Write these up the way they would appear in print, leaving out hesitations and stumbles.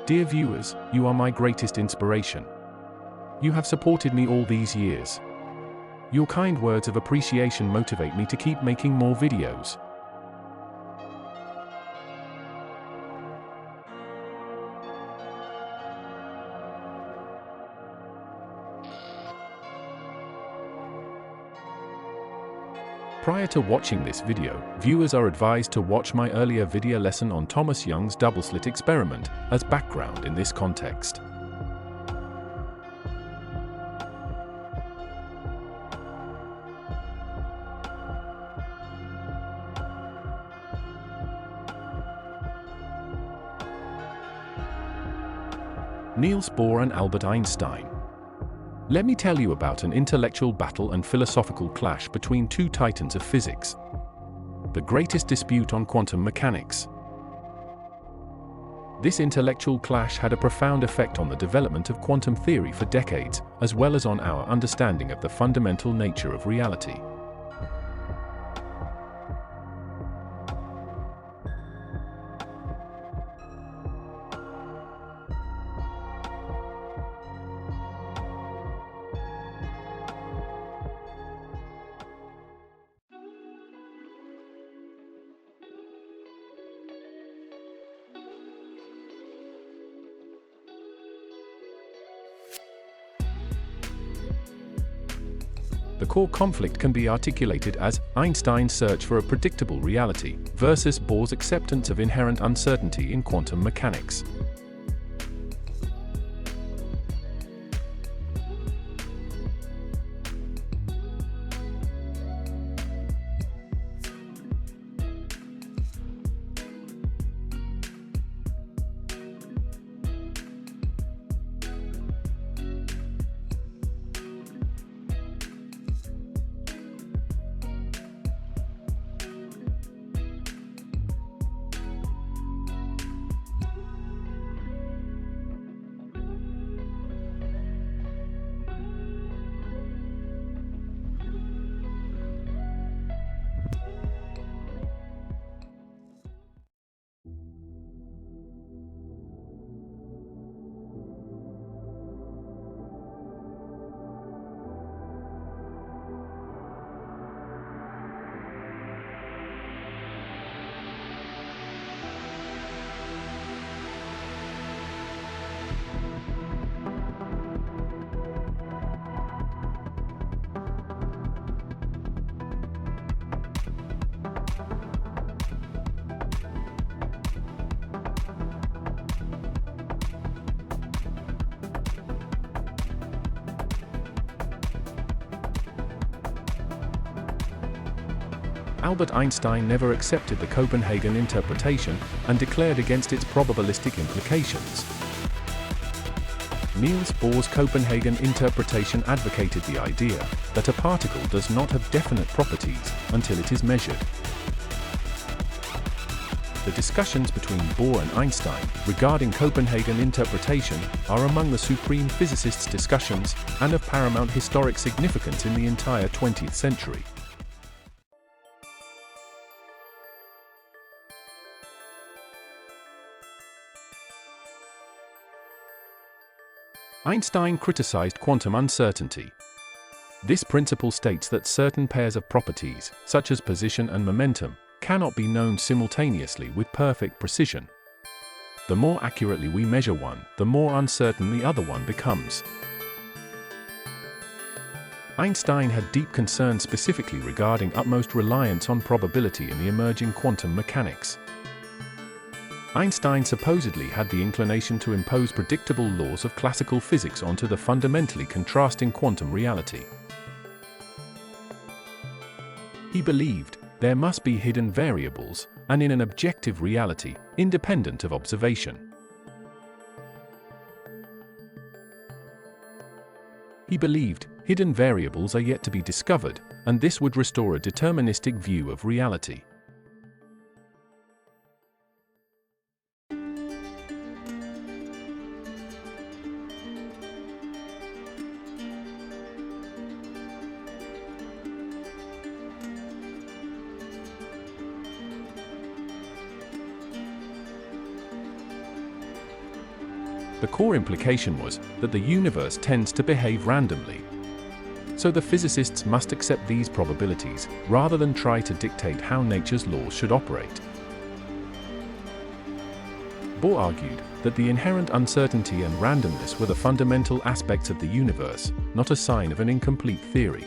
Dear viewers, you are my greatest inspiration. You have supported me all these years. Your kind words of appreciation motivate me to keep making more videos. Prior to watching this video, viewers are advised to watch my earlier video lesson on Thomas Young's double-slit experiment as background in this context. Niels Bohr and Albert Einstein. Let me tell you about an intellectual battle and philosophical clash between two titans of physics. The greatest dispute on quantum mechanics. This intellectual clash had a profound effect on the development of quantum theory for decades, as well as on our understanding of the fundamental nature of reality. The core conflict can be articulated as Einstein's search for a predictable reality versus Bohr's acceptance of inherent uncertainty in quantum mechanics. Albert Einstein never accepted the Copenhagen Interpretation and declared against its probabilistic implications. Niels Bohr's Copenhagen Interpretation advocated the idea that a particle does not have definite properties until it is measured. The discussions between Bohr and Einstein regarding Copenhagen interpretation are among the supreme physicists' discussions and of paramount historic significance in the entire 20th century. Einstein criticized quantum uncertainty. This principle states that certain pairs of properties, such as position and momentum, cannot be known simultaneously with perfect precision. The more accurately we measure one, the more uncertain the other one becomes. Einstein had deep concerns specifically regarding utmost reliance on probability in the emerging quantum mechanics. Einstein supposedly had the inclination to impose predictable laws of classical physics onto the fundamentally contrasting quantum reality. He believed there must be hidden variables, and in an objective reality, independent of observation. He believed hidden variables are yet to be discovered, and this would restore a deterministic view of reality. The core implication was that the universe tends to behave randomly. So the physicists must accept these probabilities, rather than try to dictate how nature's laws should operate. Bohr argued that the inherent uncertainty and randomness were the fundamental aspects of the universe, not a sign of an incomplete theory.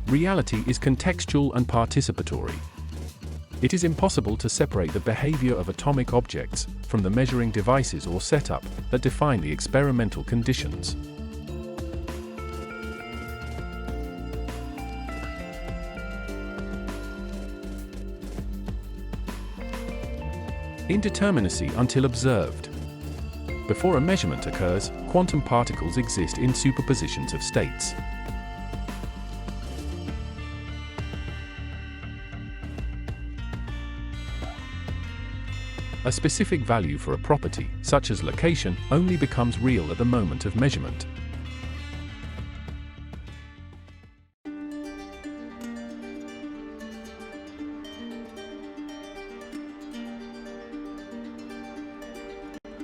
Reality is contextual and participatory. It is impossible to separate the behavior of atomic objects from the measuring devices or setup that define the experimental conditions. Indeterminacy until observed. Before a measurement occurs, quantum particles exist in superpositions of states. A specific value for a property, such as location, only becomes real at the moment of measurement.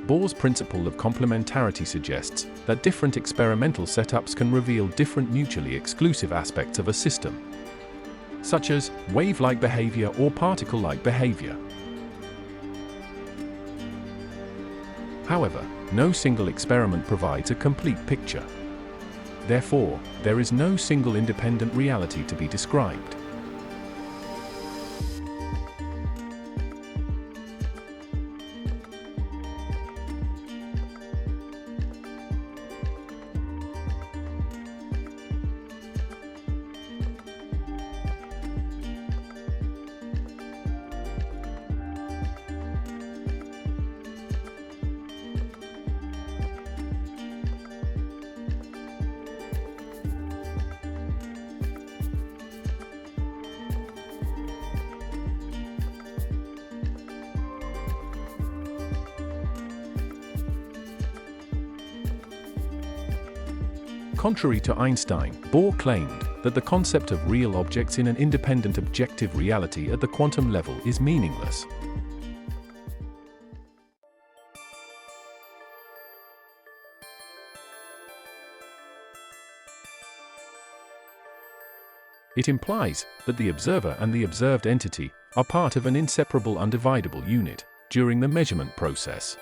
Bohr's principle of complementarity suggests that different experimental setups can reveal different mutually exclusive aspects of a system, such as wave-like behavior or particle-like behavior. However, no single experiment provides a complete picture. Therefore, there is no single independent reality to be described. Contrary to Einstein, Bohr claimed that the concept of real objects in an independent objective reality at the quantum level is meaningless. It implies that the observer and the observed entity are part of an inseparable undividable unit during the measurement process.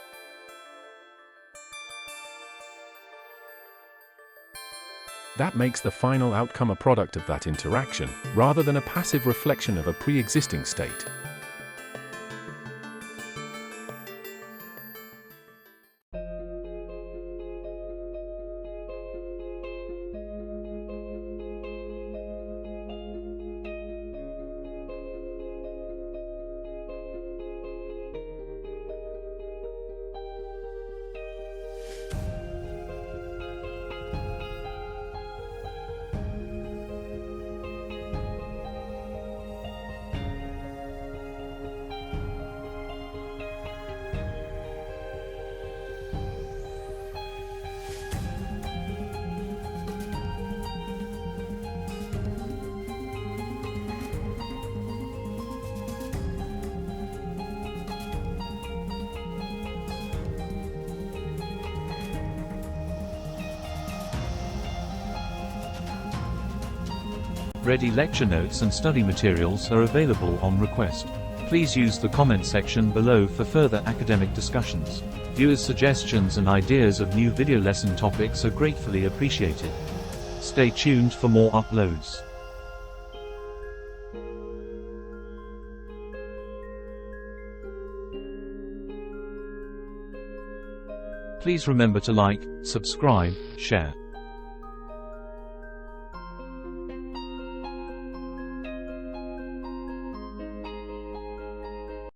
That makes the final outcome a product of that interaction, rather than a passive reflection of a pre-existing state. Ready lecture notes and study materials are available on request. Please use the comment section below for further academic discussions. Viewers' suggestions and ideas of new video lesson topics are gratefully appreciated. Stay tuned for more uploads. Please remember to like, subscribe, share.